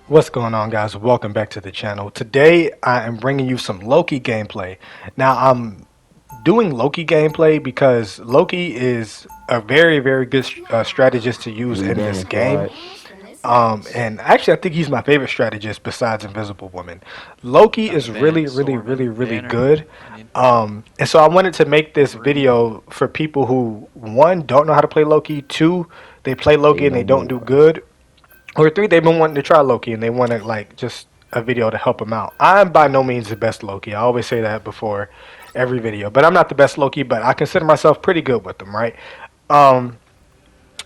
What's going on, guys? Welcome back to the channel. Today I am bringing you some Loki gameplay. Now I'm doing Loki gameplay because Loki is a very good strategist to use in this Regain game. squad. And actually I think he's my favorite strategist besides Invisible Woman. Loki Got is the Van Sorman really banner. good. I mean, And so I wanted to make this video for people who, one, don't know how to play Loki, two, they play Loki Say and no they don't do more. good, or three, they've been wanting to try Loki and they want to like just a video to help them out. I'm by no means the best Loki. I always say that before every video, but I'm not the best Loki. But I consider myself pretty good with them, right? Um,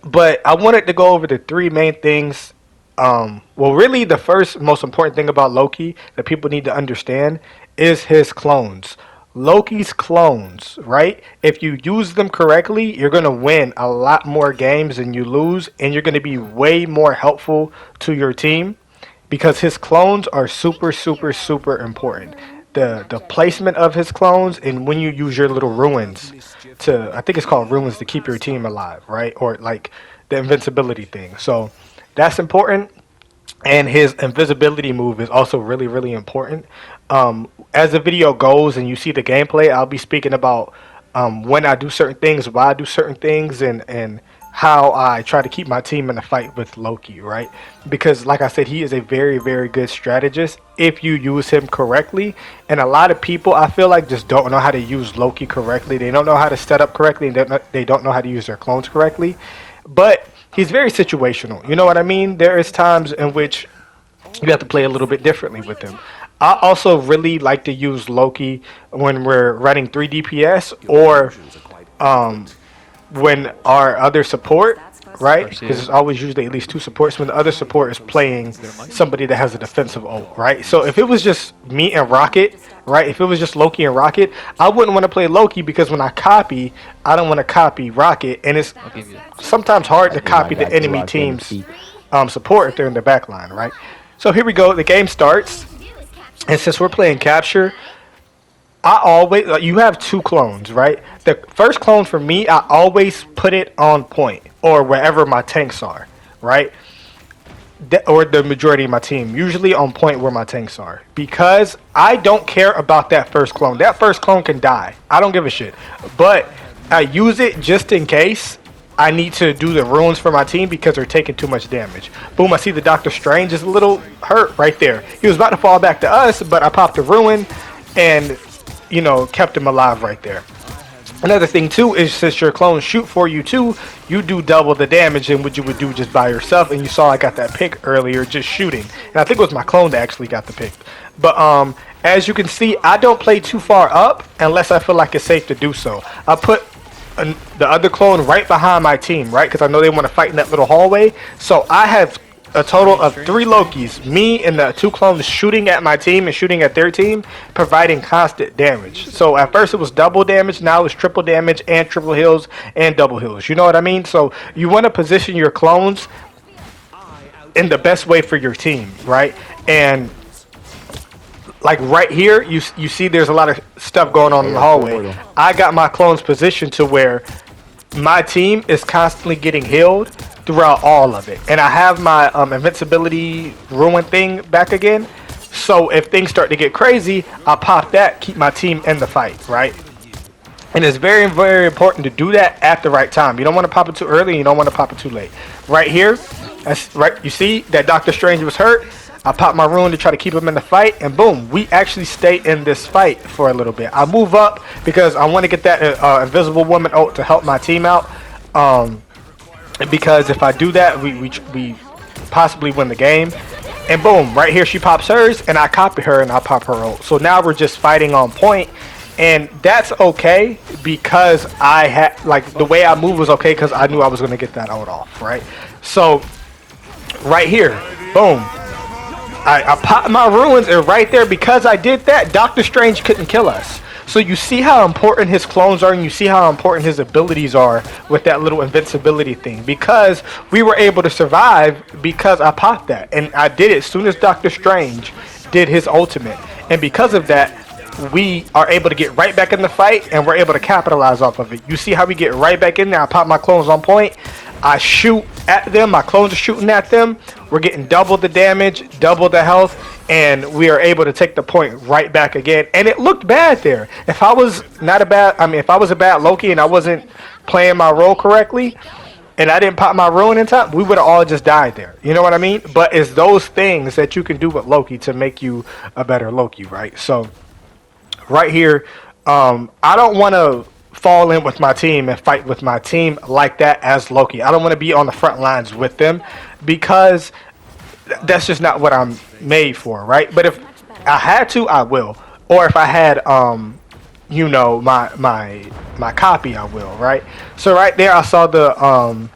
but I wanted to go over the three main things. Well, really, the first most important thing about Loki that people need to understand is his clones. Loki's clones, right? If you use them correctly, you're going to win a lot more games than you lose, and you're going to be way more helpful to your team because his clones are super important. The placement of his clones and when you use your little ruins to, I think it's called ruins, to keep your team alive, right? Or like the invincibility thing. So that's important, and his invisibility move is also really important. As the video goes and you see the gameplay, I'll be speaking about when I do certain things, why I do certain things, and how I try to keep my team in the fight with Loki, right? Because, like I said, he is a very good strategist if you use him correctly. And a lot of people, I feel like, just don't know how to use Loki correctly. They don't know how to set up correctly, and they don't know how to use their clones correctly. But he's very situational. You know what I mean? There is times in which you have to play a little bit differently with him. I also really like to use Loki when we're running 3 DPS or um, when our other support, right? Because Garcia, it's always usually at least two supports when the other support is playing is there money? somebody that has a defensive ult, right? So if it was just me and Rocket, right? If it was just Loki and Rocket, I wouldn't want to play Loki because when I copy, I don't want to copy Rocket, and it's I'll give you. sometimes hard to I copy the got you enemy locked in the team's seat. support if they're in the back line, right? So here we go. The game starts, and since we're playing capture, I always you have two clones, right? The first clone for me, I always put it on point or wherever my tanks are, right? Or the majority of my team, usually on point where my tanks are, because I don't care about that first clone. That first clone can die. I don't give a shit, but I use it just in case I need to do the runes for my team because they're taking too much damage. Boom! I see the Doctor Strange is a little hurt right there. He was about to fall back to us, but I popped the ruin, and kept him alive right there. Another thing too is since your clones shoot for you too, you do double the damage than what you would do just by yourself. And you saw I got that pick earlier just shooting, and I think it was my clone that actually got the pick. But as you can see, I don't play too far up unless I feel like it's safe to do so. I put the other clone right behind my team, right? Because I know they want to fight in that little hallway. So I have a total of 3 Lokis, me and the 2 clones shooting at my team and shooting at their team, providing constant damage. So at first it was double damage, now it's triple damage and triple heals and double heals. You know what I mean? So you want to position your clones in the best way for your team, right? And like right here, you see there's a lot of stuff going on in the hallway. I got my clones positioned to where my team is constantly getting healed throughout all of it, and I have my invincibility ruin thing back again. So if things start to get crazy, I pop that, keep my team in the fight, right? And it's very important to do that at the right time. You don't want to pop it too early, and you don't want to pop it too late. Right here, that's right. You see that Doctor Strange was hurt. I pop my rune to try to keep him in the fight, and boom, we actually stay in this fight for a little bit. I move up because I want to get that Invisible Woman ult to help my team out. Because if I do that, we possibly win the game. And boom, right here she pops hers, and I copy her and I pop her ult. So now we're just fighting on point, and that's okay because I had the way I moved was okay because I knew I was gonna get that ult off, right? So right here, boom. I popped my ruins, and right there, because I did that, Doctor Strange couldn't kill us. So you see how important his clones are, and you see how important his abilities are with that little invincibility thing. Because we were able to survive because I popped that. And I did it as soon as Doctor Strange did his ultimate. And because of that, we are able to get right back in the fight, and we're able to capitalize off of it. You see how we get right back in there? I pop my clones on point. I shoot at them. My clones are shooting at them. We're getting double the damage, double the health, and we are able to take the point right back again. And it looked bad there. If I was not a bad, I mean, if I was a bad Loki and I wasn't playing my role correctly, and I didn't pop my ruin in time, we would have all just died there. You know what I mean? But it's those things that you can do with Loki to make you a better Loki, right? So right here, I don't want to fall in with my team and fight with my team like that as Loki. I don't want to be on the front lines with them because that's just not what I'm made for, right? But if I had to, I will. Or if I had, you know, my copy, I will, right? So right there, I saw the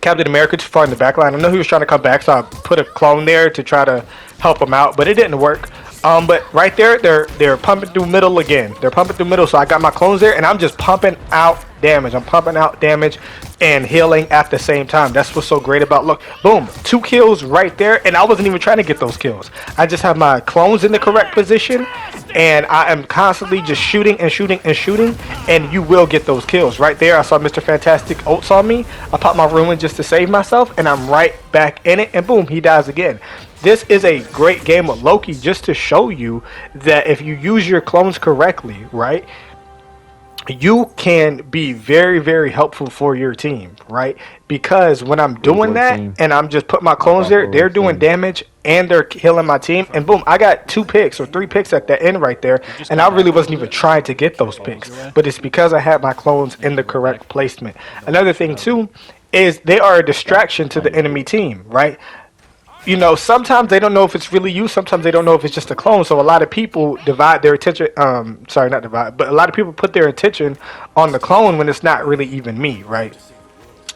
Captain America too far in the back line. I know he was trying to come back, so I put a clone there to try to help him out, but it didn't work. But right there, they're pumping through middle again. They're pumping through middle, so I got my clones there, and I'm just pumping out damage. I'm pumping out damage and healing at the same time. That's what's so great about look. Boom, 2 kills right there, and I wasn't even trying to get those kills. I just have my clones in the correct position, and I am constantly just shooting and shooting and shooting, and you will get those kills. Right there, I saw Mr. Fantastic ults on me. I popped my ruin just to save myself, and I'm right back in it, and boom, he dies again. This is a great game with Loki just to show you that if you use your clones correctly, right, you can be very, very helpful for your team, right? Because when I'm doing that and I'm just putting my clones there, they're doing damage and they're healing my team. And boom, I got 2 picks or 3 picks at the end right there. And I really wasn't even trying to get those picks. But it's because I had my clones in the correct placement. Another thing, too, is they are a distraction to the enemy team, right? You know, sometimes they don't know if it's really you. Sometimes they don't know if it's just a clone. So a lot of people divide their attention. Sorry, not divide, but a lot of people put their attention on the clone when it's not really even me, right?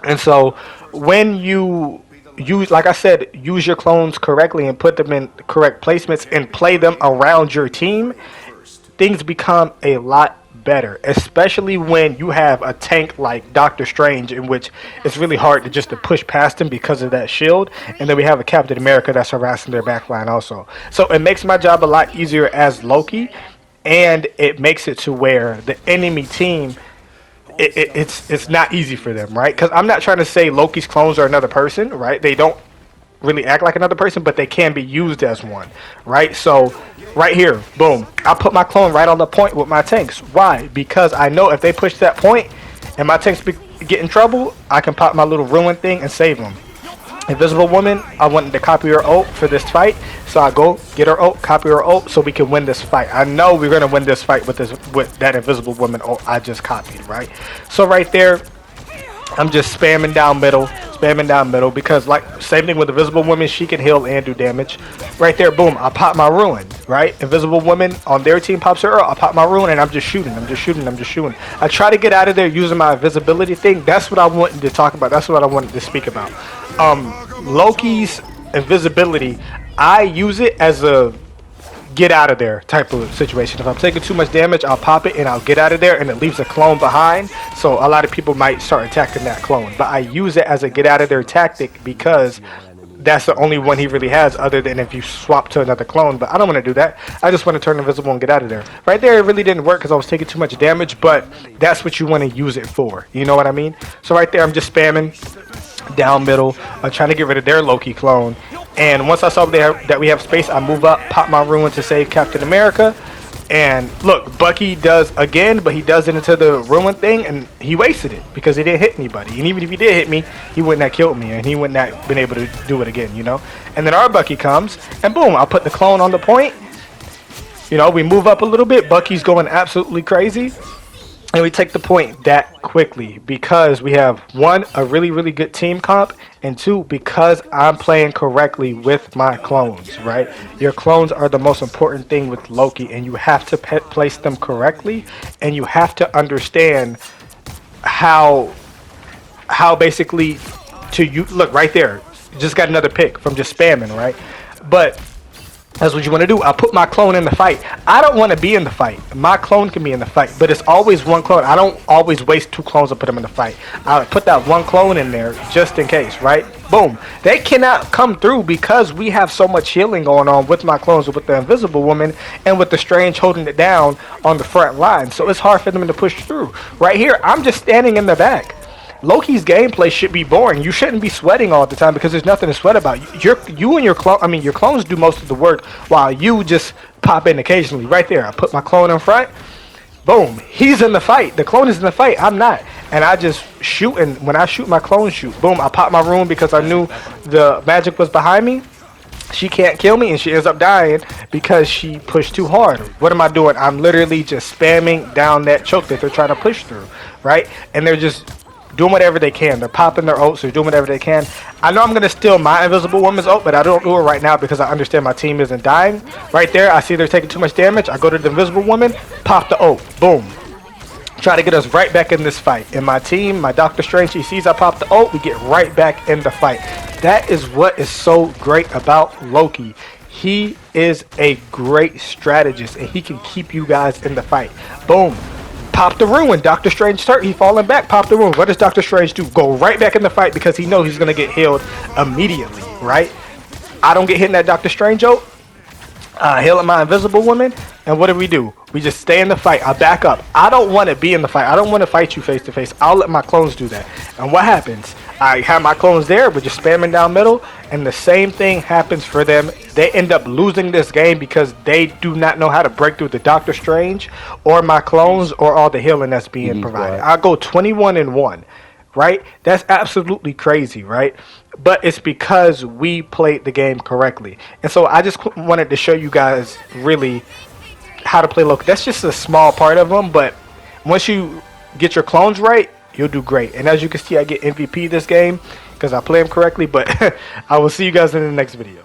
And so when you use, like I said, use your clones correctly and put them in correct placements and play them around your team, things become a lot better, especially when you have a tank like Doctor Strange, in which it's really hard to push past him because of that shield, and then we have a Captain America that's harassing their backline also. So it makes my job a lot easier as Loki, and it makes it to where the enemy team, it's not easy for them, right? Because I'm not trying to say Loki's clones are another person, right? They don't really act like another person, but they can be used as one, right? So right here, boom, I put my clone right on the point with my tanks. Why? Because I know if they push that point and my tanks get in trouble, I can pop my little ruin thing and save them. Invisible Woman, I wanted to copy her ult for this fight, so I go get her ult, copy her ult, so we can win this fight. I know we're gonna win this fight with that Invisible Woman ult I just copied, right? So right there, I'm just spamming down middle, because like same thing with Invisible Woman, she can heal and do damage. Right there, boom, I pop my ruin, right? Invisible Woman on their team pops her, I pop my ruin, and I'm just shooting. I try to get out of there using my invisibility thing. That's what I wanted to talk about. That's what I wanted to speak about. Loki's invisibility, I use it as a get out of there type of situation. If I'm taking too much damage, I'll pop it and I'll get out of there, and it leaves a clone behind, so a lot of people might start attacking that clone. But I use it as a get out of there tactic because that's the only one he really has, other than if you swap to another clone. But I don't want to do that. I just want to turn invisible and get out of there. Right there, it really didn't work because I was taking too much damage, but that's what you want to use it for. You know what I mean? So right there, I'm just spamming down middle, trying to get rid of their Loki clone. And once I saw that we have space, I move up, pop my ruin to save Captain America. And look, Bucky does again, but he does it into the ruin thing, and he wasted it because he didn't hit anybody. And even if he did hit me, he wouldn't have killed me, and he wouldn't have been able to do it again, you know? And then our Bucky comes, and boom, I'll put the clone on the point. You know, we move up a little bit. Bucky's going absolutely crazy. And we take the point that quickly because we have, 1, a really, really good team comp, and 2, because I'm playing correctly with my clones, right? Your clones are the most important thing with Loki, and you have to place them correctly, and you have to understand how basically to you. Look, right there, just got another pick from just spamming, right? But that's what you want to do. I put my clone in the fight. I don't want to be in the fight. My clone can be in the fight, but it's always one clone. I don't always waste 2 clones to put them in the fight. I put that 1 clone in there just in case, right? Boom. They cannot come through because we have so much healing going on with my clones, with the Invisible Woman, and with the Strange holding it down on the front line. So it's hard for them to push through. Right here, I'm just standing in the back. Loki's gameplay should be boring. You shouldn't be sweating all the time because there's nothing to sweat about. You and your clone, I mean your clones do most of the work while you just pop in occasionally. Right there, I put my clone in front. Boom, he's in the fight. The clone is in the fight. I'm not, and I just shoot. And when I shoot, my clone shoot. Boom, I pop my rune because I knew the magic was behind me. She can't kill me, and she ends up dying because she pushed too hard. What am I doing? I'm literally just spamming down that choke that they're trying to push through, right? And they're just doing whatever they can. They're popping their ults. They're doing whatever they can. I know I'm going to steal my Invisible Woman's ult, but I don't do it right now because I understand my team isn't dying. Right there, I see they're taking too much damage. I go to the Invisible Woman, pop the ult. Boom. Try to get us right back in this fight. And my team, my Doctor Strange, he sees I pop the ult, we get right back in the fight. That is what is so great about Loki. He is a great strategist, and he can keep you guys in the fight. Boom. Pop the ruin. Doctor Strange hurt. He falling back. Pop the ruin. What does Doctor Strange do? Go right back in the fight because he knows he's going to get healed immediately, right? I don't get hit in that Doctor Strange ult. Healing my Invisible Woman. And what do? We just stay in the fight. I back up. I don't want to be in the fight. I don't want to fight you face to face. I'll let my clones do that. And what happens? I have my clones there, but just spamming down middle. And the same thing happens for them. They end up losing this game because they do not know how to break through the Doctor Strange or my clones or all the healing that's being provided. I go 21-1. Right? That's absolutely crazy, right? But it's because we played the game correctly. And so I just wanted to show you guys really how to play Loki. That's just a small part of them, but once you get your clones right, you'll do great. And as you can see, I get MVP this game because I play them correctly, but I will see you guys in the next video.